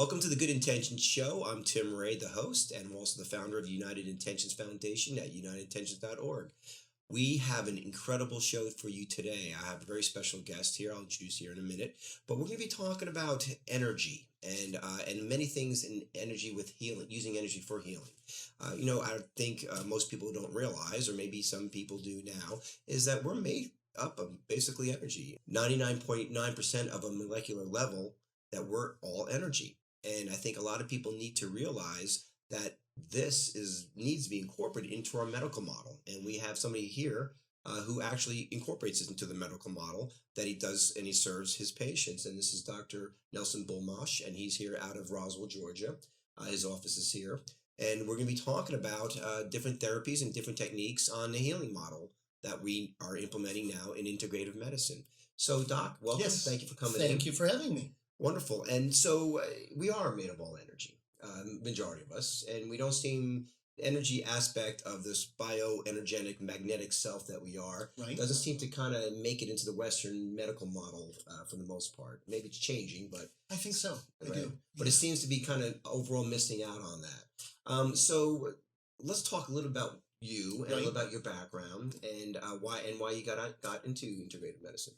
Welcome to the Good Intentions Show. I'm Tim Ray, the host, and I'm also the founder of United Intentions Foundation at unitedintentions.org. We have an incredible show for you today. I have a very special guest here. I'll introduce here in a minute, but we're going to be talking about energy and many things in energy with healing, using energy for healing. I think most people don't realize, or maybe some people do now, is that we're made up of basically energy. 99.9% of a molecular level that we're all energy. And I think a lot of people need to realize that this is needs to be incorporated into our medical model. And we have somebody here who actually incorporates it into the medical model that he does, and he serves his patients. And this is Dr. Nelson Bulmash, and he's here out of Roswell, Georgia. His office is here. And we're going to be talking about different therapies and different techniques on the healing model that we are implementing now in integrative medicine. So, Doc, welcome. Yes. Thank you for coming in. Thank you for having me. Wonderful. And so we are made of all energy, majority of us, and we don't seem the energy aspect of this bioenergetic magnetic self that we are Right. doesn't seem to kind of make it into the Western medical model for the most part. Maybe it's changing, but I think so. I right. do. But it seems to be kind of overall missing out on that. So let's talk a little about you and a Right. little about your background and why you got into integrative medicine.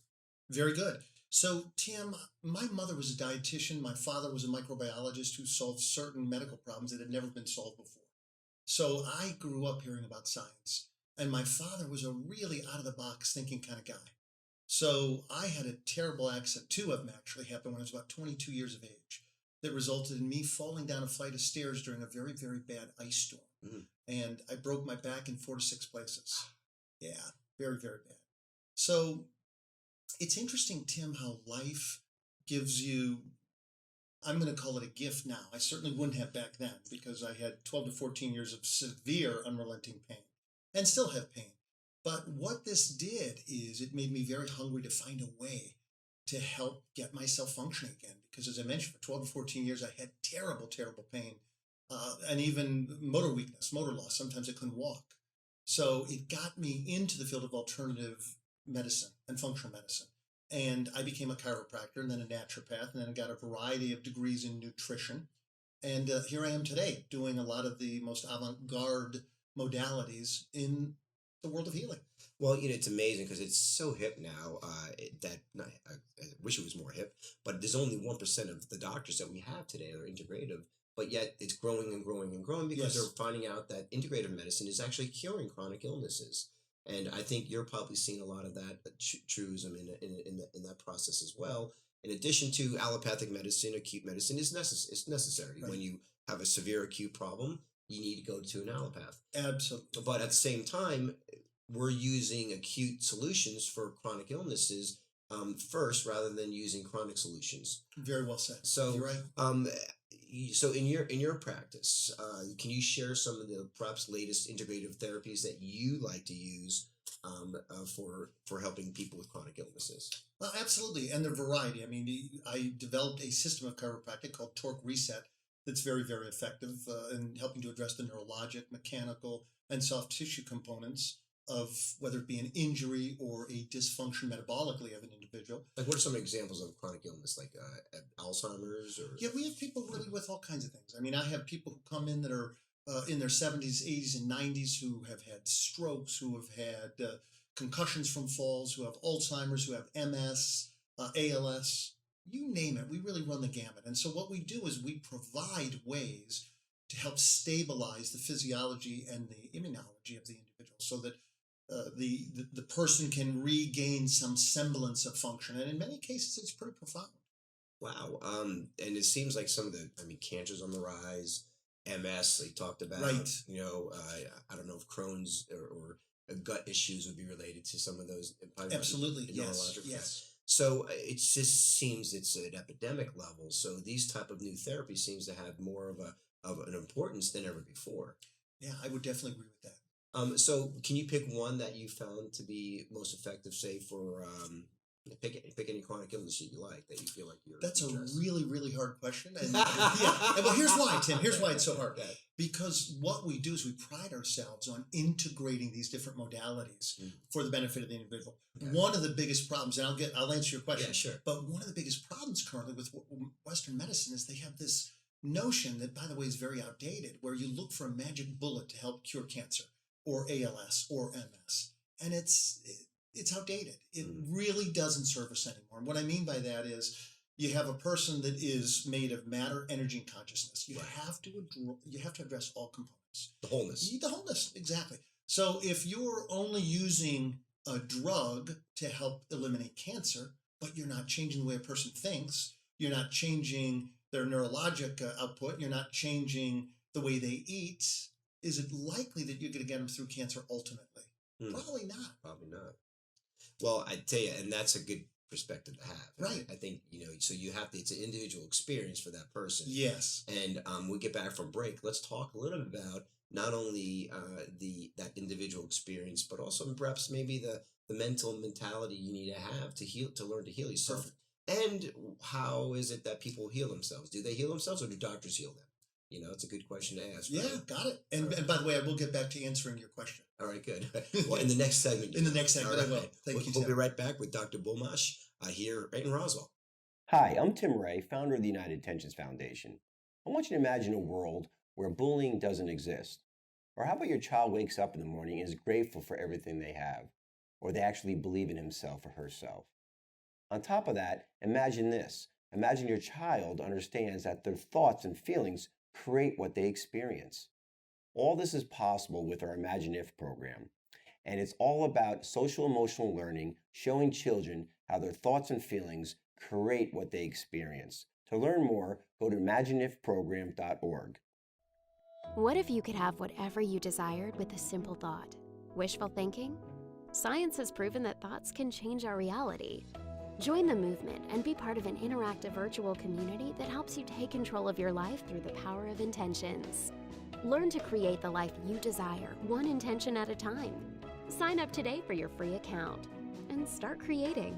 Very good. So, Tim, my mother was a dietitian. My father was a microbiologist who solved certain medical problems that had never been solved before. So I grew up hearing about science. And my father was a really out of the box thinking kind of guy. So I had a terrible accident. Two of them actually happened when I was about 22 years of age that resulted in me falling down a flight of stairs during a very, very bad ice storm. Mhm. And I broke my back in 4 to 6 places. Yeah, very, very bad. So it's interesting, Tim, how life gives you, I'm going to call it a gift now. I certainly wouldn't have back then because I had 12 to 14 years of severe, unrelenting pain and still have pain. But what this did is it made me very hungry to find a way to help get myself functioning again. Because as I mentioned, for 12 to 14 years, I had terrible, terrible pain and even motor weakness, motor loss. Sometimes I couldn't walk. So it got me into the field of alternative medicine and functional medicine. And I became a chiropractor and then a naturopath, and then I got a variety of degrees in nutrition. And here I am today doing a lot of the most avant garde modalities in the world of healing. Well, it's amazing because it's so hip now that I wish it was more hip, but there's only 1% of the doctors that we have today that are integrative, but yet it's growing and growing and growing because Yes. they're finding out that integrative medicine is actually curing chronic illnesses. And I think you're probably seeing a lot of that truism in that process as well. In addition to allopathic medicine, acute medicine it's necessary. Right. When you have a severe acute problem, you need to go to an allopath. Absolutely. But at the same time, we're using acute solutions for chronic illnesses first rather than using chronic solutions. Very well said. So, You're right. so in your practice, can you share some of the perhaps latest integrative therapies that you like to use for helping people with chronic illnesses? Absolutely. And the variety. I mean, I developed a system of chiropractic called Torque Reset that's very, very effective in helping to address the neurologic, mechanical, and soft tissue components of whether it be an injury or a dysfunction metabolically of an individual. Like, what are some examples of chronic illness, like Alzheimer's or? Yeah, we have people really with all kinds of things. I mean, I have people who come in that are in their 70s, 80s, and 90s who have had strokes, who have had concussions from falls, who have Alzheimer's, who have MS, ALS, you name it. We really run the gamut. And so what we do is we provide ways to help stabilize the physiology and the immunology of the individual so that the person can regain some semblance of function. And in many cases, it's pretty profound. Wow. And it seems like some of cancer's on the rise. MS, they talked about. Right. I don't know if Crohn's or gut issues would be related to some of those. Absolutely. Yes. Neurological. Yes. So it just seems it's at epidemic level. So these type of new therapies seems to have more of an importance than ever before. Yeah, I would definitely agree with that. So can you pick one that you found to be most effective, say for Pick any chronic illness you like that you feel like you're. That's a interested. really, really hard question. And yeah, and well, here's why, Tim. Here's why it's so hard. Okay. Because what we do is we pride ourselves on integrating these different modalities for the benefit of the individual. Okay. One of the biggest problems, and I'll answer your question. Yeah, sure. But one of the biggest problems currently with Western medicine is they have this notion that, by the way, is very outdated, where you look for a magic bullet to help cure cancer or ALS or MS, and it's outdated. It really doesn't serve us anymore. And what I mean by that is you have a person that is made of matter, energy, and consciousness. You have to address all components. The wholeness. The wholeness, exactly. So if you're only using a drug to help eliminate cancer, but you're not changing the way a person thinks, you're not changing their neurologic output, you're not changing the way they eat, is it likely that you're going to get them through cancer ultimately? Probably not. Probably not. Well, I tell you, and that's a good perspective to have. Right. I think, so you have to, it's an individual experience for that person. Yes. And we get back from break. Let's talk a little bit about not only that individual experience, but also perhaps maybe the mental mentality you need to have to learn to heal yourself. Perfect. And how is it that people heal themselves? Do they heal themselves or do doctors heal them? It's a good question to ask. Yeah, right? got it. And by the way, I will get back to answering your question. All right, good. Well, in the next segment. In the next segment, All I will. right. Thank you, We'll Tim. be right back with Dr. Bulmash here right in Roswell. Hi, I'm Tim Ray, founder of the United Intentions Foundation. I want you to imagine a world where bullying doesn't exist. Or how about your child wakes up in the morning and is grateful for everything they have, or they actually believe in himself or herself. On top of that, imagine this. Imagine your child understands that their thoughts and feelings create what they experience. All this is possible with our Imagine If program. And it's all about social emotional learning, showing children how their thoughts and feelings create what they experience. To learn more, go to imagineifprogram.org. What if you could have whatever you desired with a simple thought? Wishful thinking? Science has proven that thoughts can change our reality. Join the movement and be part of an interactive virtual community that helps you take control of your life through the power of intentions. Learn to create the life you desire, one intention at a time. Sign up today for your free account and start creating.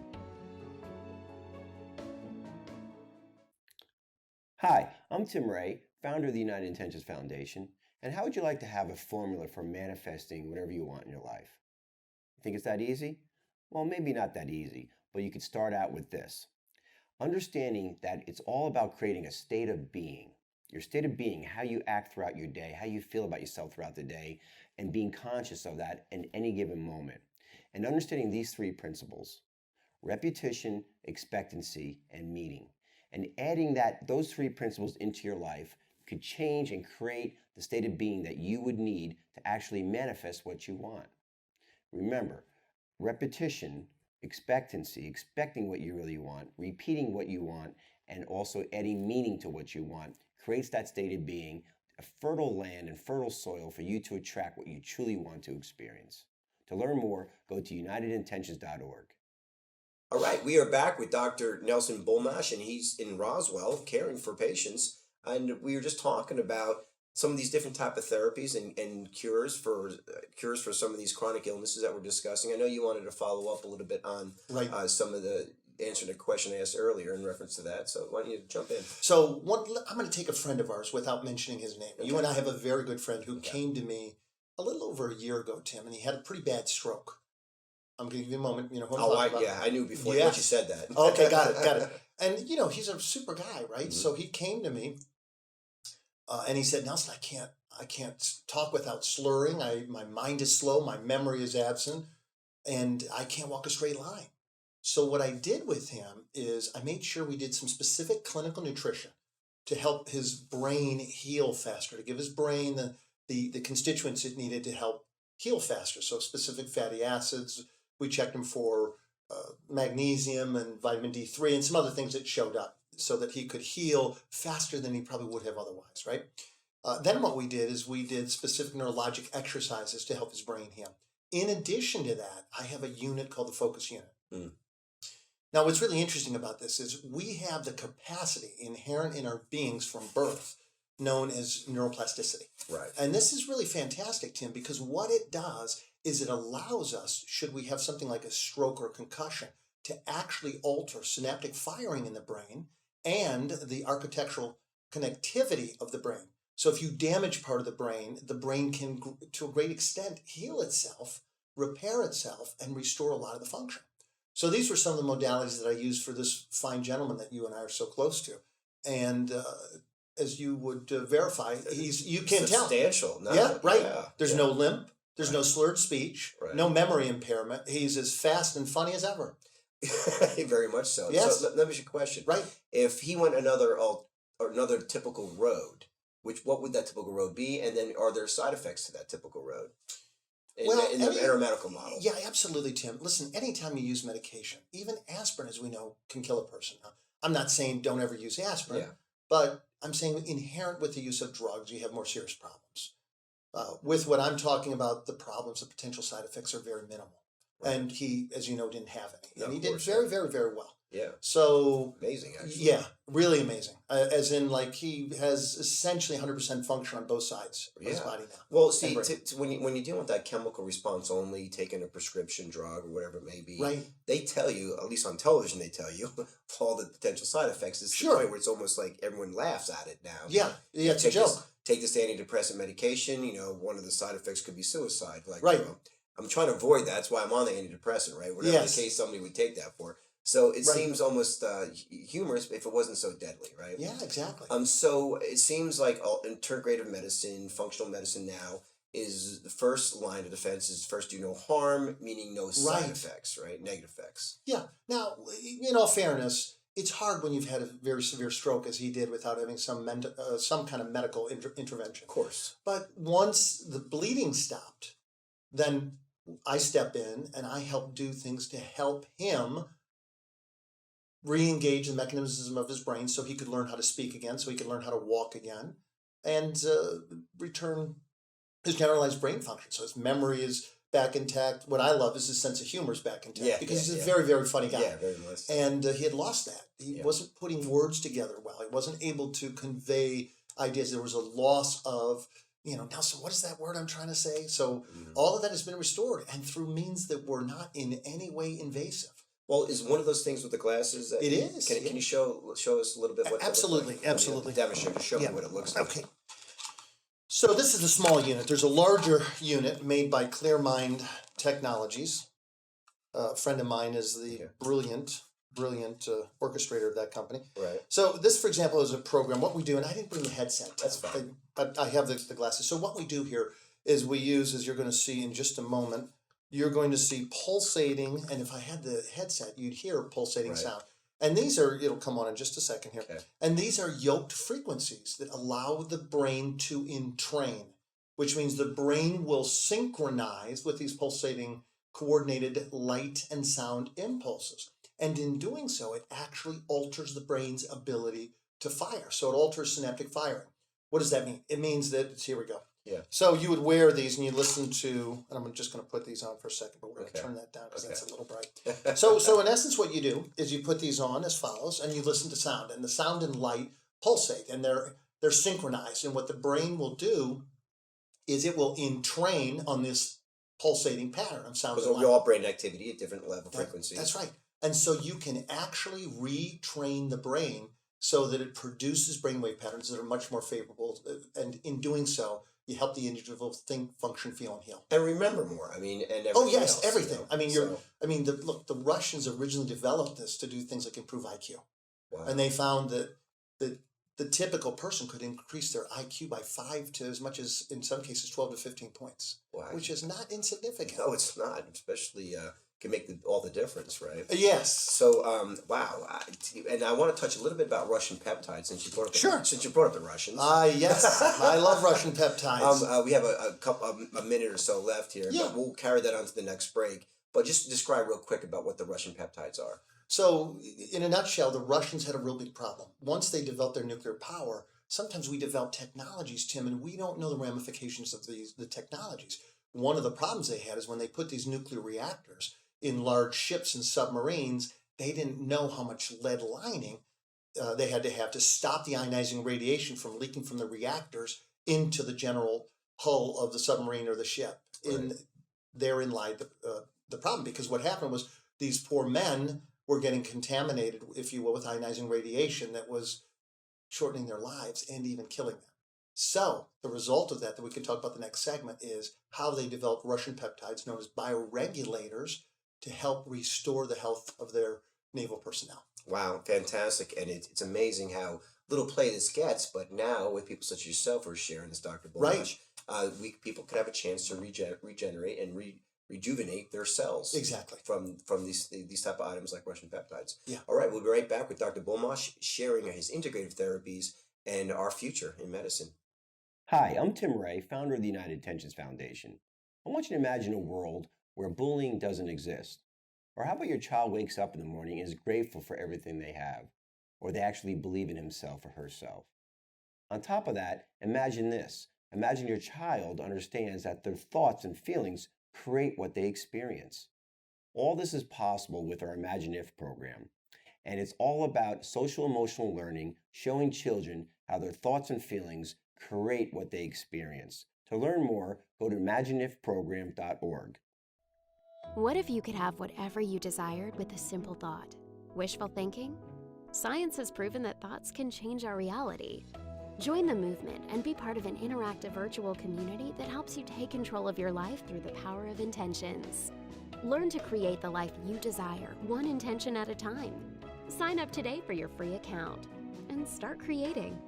Hi, I'm Tim Ray, founder of the United Intentions Foundation. And how would you like to have a formula for manifesting whatever you want in your life? You think it's that easy? Well, maybe not that easy, but you could start out with this. Understanding that it's all about creating a state of being. Your state of being, how you act throughout your day, how you feel about yourself throughout the day, and being conscious of that in any given moment. And understanding these three principles: repetition, expectancy, and meaning. And adding those three principles into your life could change and create the state of being that you would need to actually manifest what you want. Remember, repetition, expectancy, expecting what you really want, repeating what you want, and also adding meaning to what you want creates that state of being, a fertile land and fertile soil for you to attract what you truly want to experience. To learn more, go to unitedintentions.org. All right, we are back with Dr. Nelson Bulmash, and he's in Roswell caring for patients. And we were just talking about some of these different type of therapies and cures for some of these chronic illnesses that we're discussing. I know you wanted to follow up a little bit on some of the answer to the question I asked earlier in reference to that. So why don't you jump in? So I'm going to take a friend of ours without mentioning his name. Okay. You and I have a very good friend who came to me a little over a year ago, Tim, and he had a pretty bad stroke. I'm going to give you a moment. You know who I'm talking about? I knew before once you said that. Okay, got it. And he's a super guy, right? Mm-hmm. So he came to me, and he said, "Nelson, I can't talk without slurring. My mind is slow, my memory is absent, and I can't walk a straight line." So what I did with him is I made sure we did some specific clinical nutrition to help his brain heal faster, to give his brain the constituents it needed to help heal faster. So specific fatty acids. We checked him for magnesium and vitamin D3 and some other things that showed up so that he could heal faster than he probably would have otherwise, right? Then what we did is we did specific neurologic exercises to help his brain heal. In addition to that, I have a unit called the Focus Unit. Mm. Now, what's really interesting about this is we have the capacity inherent in our beings from birth known as neuroplasticity. Right. And this is really fantastic, Tim, because what it does is it allows us, should we have something like a stroke or concussion, to actually alter synaptic firing in the brain and the architectural connectivity of the brain. So if you damage part of the brain can, to a great extent, heal itself, repair itself, and restore a lot of the function. So these were some of the modalities that I used for this fine gentleman that you and I are so close to. And as you would verify, you can't tell. Substantial. No, Yeah, right. Yeah, There's yeah. no limp. There's Right. no slurred speech. Right. No memory impairment. He's as fast and funny as ever. Very much so. Yes. So let me ask you a question. Right. If he went another typical road, what would that typical road be? And then are there side effects to that typical road? In the medical model. Yeah, absolutely, Tim. Listen, anytime you use medication, even aspirin, as we know, can kill a person. Now, I'm not saying don't ever use aspirin, Yeah. but I'm saying inherent with the use of drugs, you have more serious problems. With what I'm talking about, the problems, the potential side effects are very minimal. Right. And he, as you know, didn't have any. No, And he of did course, very, yeah. very, very well. Yeah. So, Amazing, actually. yeah, really amazing. As in, like, he has essentially 100% function on both sides of his Yeah. body now. Well, see, brain. when you deal with that chemical response only, taking a prescription drug or whatever it may be, Right. they tell you, at least on television, they tell you all the potential side effects. It's Sure. the point where it's almost like everyone laughs at it now. Yeah, it's a Take this- joke. Take this antidepressant medication. One of the side effects could be suicide. Like, Right. I'm trying to avoid that. That's why I'm on the antidepressant, right? Whatever Yes. the case somebody would take that for. So it Right. seems almost humorous if it wasn't so deadly, right? Yeah, exactly. So it seems like integrative medicine, functional medicine now is the first line of defense is first do no harm, meaning no side Right. effects, right? Negative effects. Yeah. Now, in all fairness, it's hard when you've had a very severe stroke, as he did, without having some kind of medical intervention. Of course. But once the bleeding stopped, then I step in and I help do things to help him re-engage the mechanism of his brain so he could learn how to speak again, so he could learn how to walk again, and return his generalized brain function. So his memory is back intact. What I love is his sense of humor is back intact, Yeah, because yeah, he's a yeah. very, very funny guy. Yeah, very much. And he had lost that. He Yeah. wasn't putting words together well. He wasn't able to convey ideas. There was a loss of, Nelson, what is that word I'm trying to say? So Mhm. all of that has been restored, and through means that were not in any way invasive. Well, is one of those things with the glasses? That It is, Can yeah. you show us a little bit what that looks Absolutely, like? Let me absolutely. demonstrate. Just show Yeah. me what it looks like. Okay. So this is a small unit. There's a larger unit made by Clearmind Technologies. A friend of mine is the Yeah. brilliant orchestrator of that company. Right. So this, for example, is a program. What we do, and I didn't bring the headset. That's fine. But I have the glasses. So what we do here is we use, as you're going to see in just a moment, you're going to see pulsating, and if I had the headset, you'd hear pulsating Right. sound. And these are, it'll come on in just a second here. Okay. And these are yoked frequencies that allow the brain to entrain, which means the brain will synchronize with these pulsating, coordinated light and sound impulses. And in doing so, it actually alters the brain's ability to fire. So it alters synaptic firing. What does that mean? It means that, here we go. Yeah. So you would wear these and you listen to, and I'm just going to put these on for a second, but we're going to Okay. turn that down because Okay. that's a little bright. So in essence, what you do is you put these on as follows, and you listen to sound, and the sound and light pulsate, and they're synchronized. And what the brain will do is it will entrain on this pulsating pattern of sound Because and we light. all brain activity at different level That- frequencies. That's right. And so you can actually retrain the brain so that it produces brainwave patterns that are much more favorable. And in doing so, you help the individual think, function, feel, and heal. And remember more. I mean, and everything Oh yes, else, everything. I mean, So, look, the Russians originally developed this to do things like improve IQ, wow. and they found that the typical person could increase their IQ by 5 to as much as, in some cases, 12 to 15 points, Wow. which is not insignificant. No, it's not. Especially can make all the difference, right? Yes. So, wow. And I want to touch a little bit about Russian peptides since you brought up Sure. the Russians. Yes, I love Russian peptides. We have a minute or so left here, Yeah. but we'll carry that on to the next break. But just describe real quick about what the Russian peptides are. So, in a nutshell, the Russians had a real big problem. Once they developed their nuclear power, sometimes we develop technologies, Tim, and we don't know the ramifications of the technologies. One of the problems they had is when they put these nuclear reactors in large ships and submarines, they didn't know how much lead lining they had to have to stop the ionizing radiation from leaking from the reactors into the general hull of the submarine or the ship. Right. Therein lied the problem, because what happened was these poor men were getting contaminated, if you will, with ionizing radiation that was shortening their lives and even killing them. So the result of that we can talk about the next segment is how they developed Russian peptides known as bioregulators to help restore the health of their naval personnel. Wow, fantastic. And it's amazing how little play this gets, but now with people such as yourself who are sharing this, Dr. Bolmash, people could have a chance to regenerate and rejuvenate their cells. Exactly. From these type of items like Russian peptides. Yeah. All right, we'll be right back with Dr. Bolmash sharing his integrative therapies and our future in medicine. Hi, I'm Tim Ray, founder of the United Intentions Foundation. I want you to imagine a world where bullying doesn't exist. Or how about your child wakes up in the morning and is grateful for everything they have, or they actually believe in himself or herself. On top of that, imagine this. Imagine your child understands that their thoughts and feelings create what they experience. All this is possible with our Imagine If program. And it's all about social emotional learning, showing children how their thoughts and feelings create what they experience. To learn more, go to imagineifprogram.org. What if you could have whatever you desired with a simple thought? Wishful thinking? Science has proven that thoughts can change our reality. Join the movement and be part of an interactive virtual community that helps you take control of your life through the power of intentions. Learn to create the life you desire, one intention at a time. Sign up today for your free account and start creating.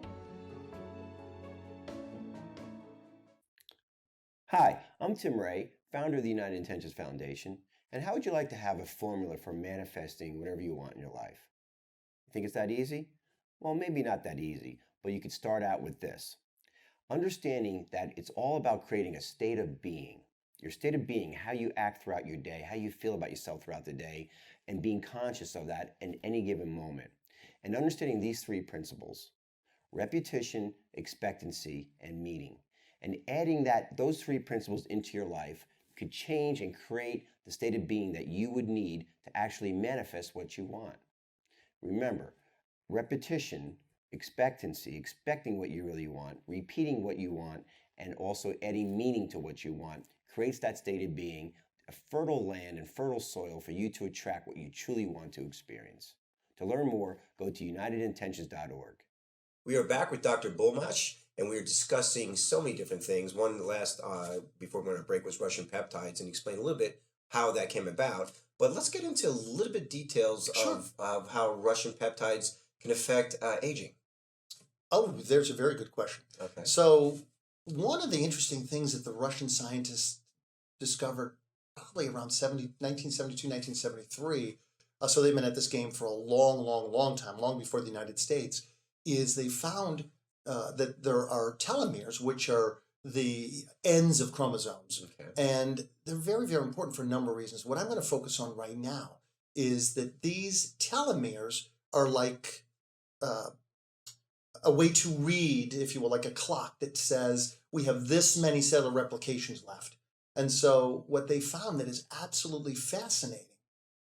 Hi, I'm Tim Ray, founder of the United Intentions Foundation. And how would you like to have a formula for manifesting whatever you want in your life? You think it's that easy? Well, maybe not that easy, but you could start out with this. Understanding that it's all about creating a state of being. Your state of being, how you act throughout your day, how you feel about yourself throughout the day, and being conscious of that in any given moment. And understanding these three principles: repetition, expectancy, and meaning. And adding those three principles into your life could change and create the state of being that you would need to actually manifest what you want. Remember, repetition, expectancy, expecting what you really want, repeating what you want, and also adding meaning to what you want creates that state of being, a fertile land and fertile soil for you to attract what you truly want to experience. To learn more, go to unitedintentions.org. We are back with Dr. Bolmash, and we are discussing so many different things. One last, before we went on break, was Russian peptides, and explain a little bit how that came about. But let's get into a little bit details of how Russian peptides can affect aging. Oh, there's a very good question. Okay. So one of the interesting things that the Russian scientists discovered probably around 1972, 1973, so they've been at this game for a long time, long before the United States, is they found that there are telomeres, which are the ends of chromosomes. Okay. And they're very important for a number of reasons. What I'm going to focus on right now is that these telomeres are like a way to read, if you will, like a clock that says we have this many cellular replications left. And so what they found that is absolutely fascinating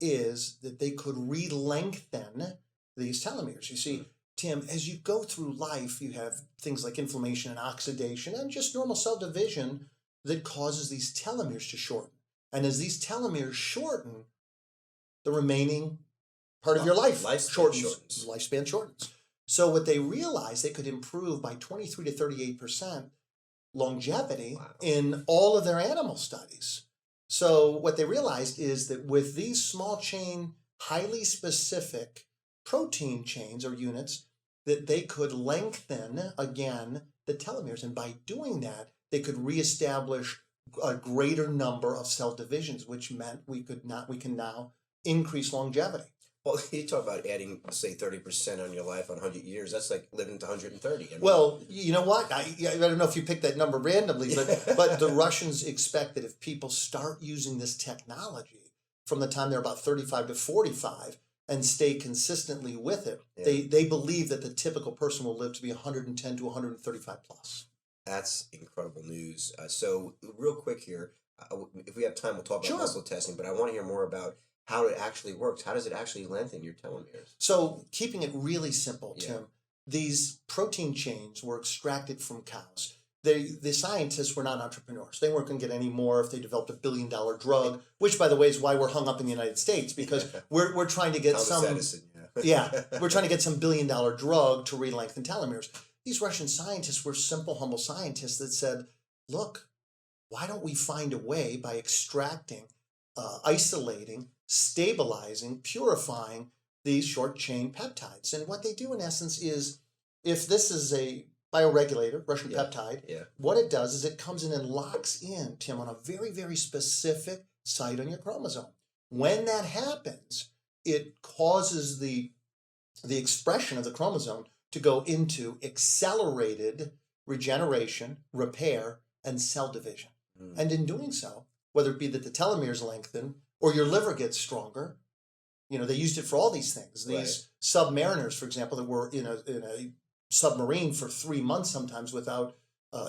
is that they could re-lengthen these telomeres. You see, Tim, as you go through life, you have things like inflammation and oxidation and just normal cell division that causes these telomeres to shorten. And as these telomeres shorten, the remaining part of your life shortens. Lifespan shortens. So what they realized, they could improve by 23 to 38% longevity in all of their animal studies. So what they realized is that with these small chain, highly specific protein chains or units, that they could lengthen again the telomeres. And by doing that, they could reestablish a greater number of cell divisions, which meant we can now increase longevity. Well, you talk about adding, say, 30% on your life on 100 years. That's like living to 130. I mean, well, you know what? I don't know if you picked that number randomly, but the Russians expect that if people start using this technology from the time they're about 35 to 45 and stay consistently with it, they believe that the typical person will live to be 110 to 135 plus. That's incredible news. So real quick here, if we have time, we'll talk about muscle testing, but I want to hear more about how it actually works. How does it actually lengthen your telomeres? So keeping it really simple, Tim, these protein chains were extracted from cows. the scientists were not entrepreneurs. They weren't going to get any more if they developed $1 billion drug, which, by the way, is why we're hung up in the United States, because we're trying to get Thomas some Edison, we're trying to get some $1 billion drug to re-lengthen telomeres. These Russian scientists were simple, humble scientists that said, look, why don't we find a way by extracting, isolating, stabilizing, purifying these short chain peptides? And what they do in essence is, if this is a bioregulator, Russian peptide, what it does is it comes in and locks in, Tim, on a very, very specific site on your chromosome. When that happens, it causes the expression of the chromosome to go into accelerated regeneration, repair, and cell division. And in doing so, whether it be that the telomeres lengthen or your liver gets stronger, they used it for all these things. These submariners, for example, that were in a submarine for 3 months sometimes without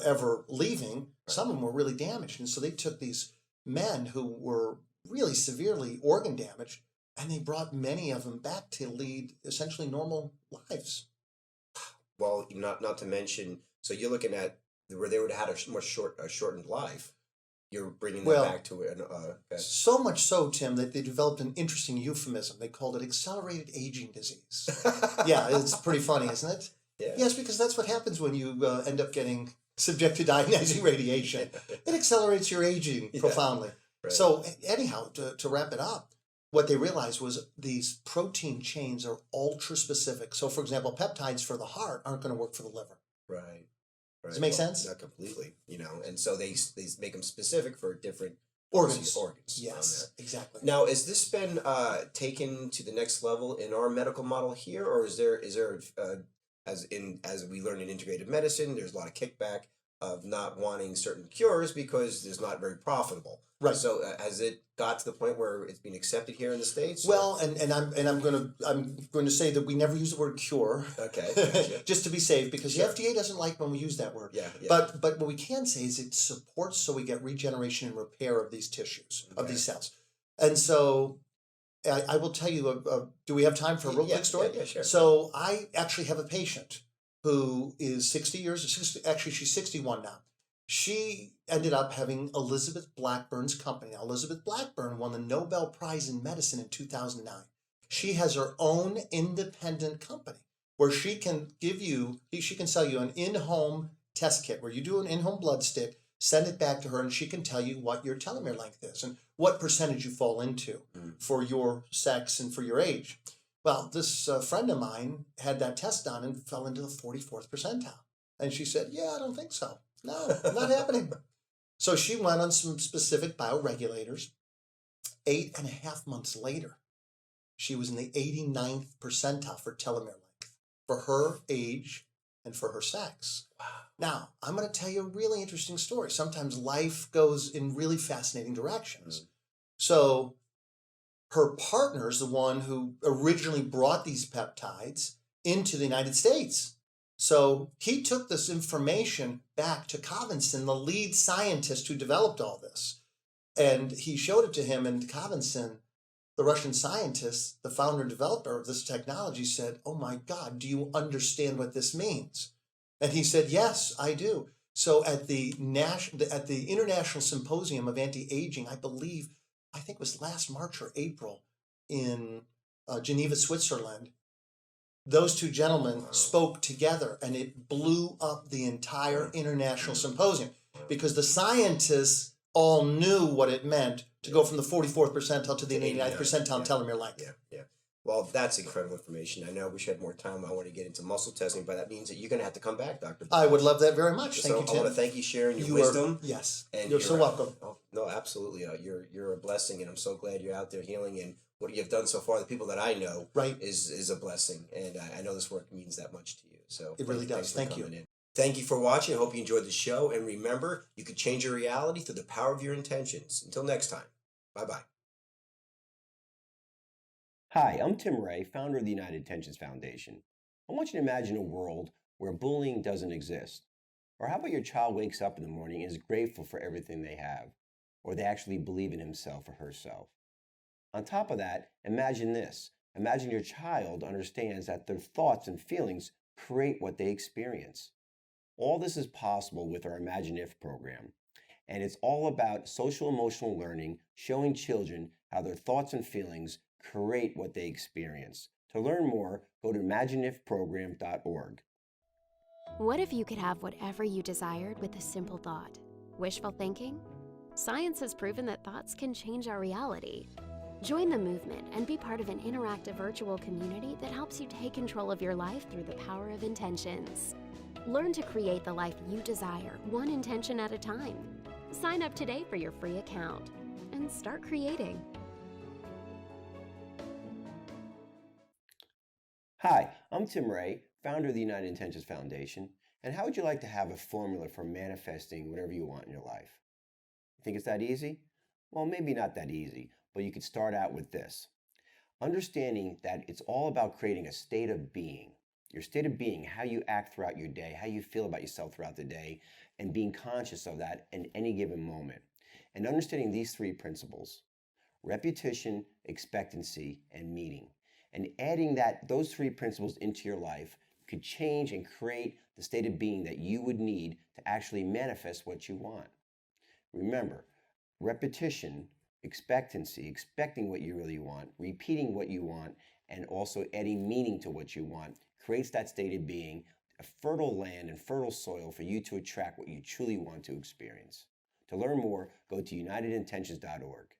ever leaving, some of them were really damaged. And so they took these men who were really severely organ damaged, and they brought many of them back to lead essentially normal lives. Well, not to mention, so you're looking at where they would have had a more shortened life. You're bringing them back to it. So much so, Tim, that they developed an interesting euphemism. They called it accelerated aging disease. Yeah, it's pretty funny, isn't it? Yeah. Yes, because that's what happens when you end up getting subjected to ionizing radiation. It accelerates your aging profoundly. Right. So anyhow, to wrap it up, what they realized was these protein chains are ultra specific. So, for example, peptides for the heart aren't going to work for the liver. Right. Does it make sense? Not completely, and so they make them specific for different Organs. Yes, exactly. Now, has this been taken to the next level in our medical model here, or is there as we learn in integrated medicine, there's a lot of kickback of not wanting certain cures because it's not very profitable. Right. So has it got to the point where it's being accepted here in the States? Well, and I'm going to say that we never use the word cure. Okay. Gotcha. Just to be safe, because Sure. the FDA doesn't like when we use that word. Yeah. But what we can say is it supports so we get regeneration and repair of these tissues, of these cells. And so I will tell you, do we have time for a real quick story? Yeah, sure. So I actually have a patient who is 60 years, actually she's 61 now. She ended up having Elizabeth Blackburn's company. Now, Elizabeth Blackburn won the Nobel Prize in Medicine in 2009. She has her own independent company where she can sell you an in-home test kit where you do an in-home blood stick, send it back to her, and she can tell you what your telomere length is and what percentage you fall into for your sex and for your age. Well, this friend of mine had that test done and fell into the 44th percentile. And she said, yeah, I don't think so. No, not happening. So she went on some specific bioregulators. 8.5 months later, she was in the 89th percentile for telomere length for her age and for her sex. Wow. Now, I'm going to tell you a really interesting story. Sometimes life goes in really fascinating directions. So her partner is the one who originally brought these peptides into the United States. So he took this information back to Covinson, the lead scientist who developed all this. And he showed it to him, and Covinson, the Russian scientist, the founder and developer of this technology, said, oh my God, do you understand what this means? And he said, yes, I do. So at the International Symposium of Anti-Aging, I think it was last March or April in Geneva, Switzerland, those two gentlemen spoke together, and it blew up the entire international symposium because the scientists all knew what it meant to go from the 44th percentile to the 89th percentile telomere length. Yeah. Well, that's incredible information. I know we should have more time. I want to get into muscle testing, but that means that you're going to have to come back, Dr. I would love that very much. Thank you, Tim. I want to thank you sharing your wisdom. Yes, And you're so welcome. Oh, no, absolutely. You're a blessing, and I'm so glad you're out there healing. And what you've done so far, the people that I know, is a blessing. And I know this work means that much to you. So it really does. Thank you. Thank you for watching. I hope you enjoyed the show. And remember, you can change your reality through the power of your intentions. Until next time, bye-bye. Hi, I'm Tim Ray, founder of the United Intentions Foundation. I want you to imagine a world where bullying doesn't exist. Or how about your child wakes up in the morning and is grateful for everything they have, or they actually believe in himself or herself. On top of that, imagine this. Imagine your child understands that their thoughts and feelings create what they experience. All this is possible with our Imagine If program. And it's all about social emotional learning, showing children how their thoughts and feelings create what they experience. To learn more, go to imagineifprogram.org. What if you could have whatever you desired with a simple thought? Wishful thinking? Science has proven that thoughts can change our reality. Join the movement and be part of an interactive virtual community that helps you take control of your life through the power of intentions. Learn to create the life you desire, one intention at a time. Sign up today for your free account and start creating. Hi, I'm Tim Ray, founder of the United Intentions Foundation. And how would you like to have a formula for manifesting whatever you want in your life? You think it's that easy? Well, maybe not that easy, but you could start out with this. Understanding that it's all about creating a state of being. Your state of being, how you act throughout your day, how you feel about yourself throughout the day, and being conscious of that in any given moment. And understanding these three principles: repetition, expectancy, and meaning. And adding those three principles into your life could change and create the state of being that you would need to actually manifest what you want. Remember, repetition, expectancy, expecting what you really want, repeating what you want, and also adding meaning to what you want creates that state of being, a fertile land and fertile soil for you to attract what you truly want to experience. To learn more, go to unitedintentions.org.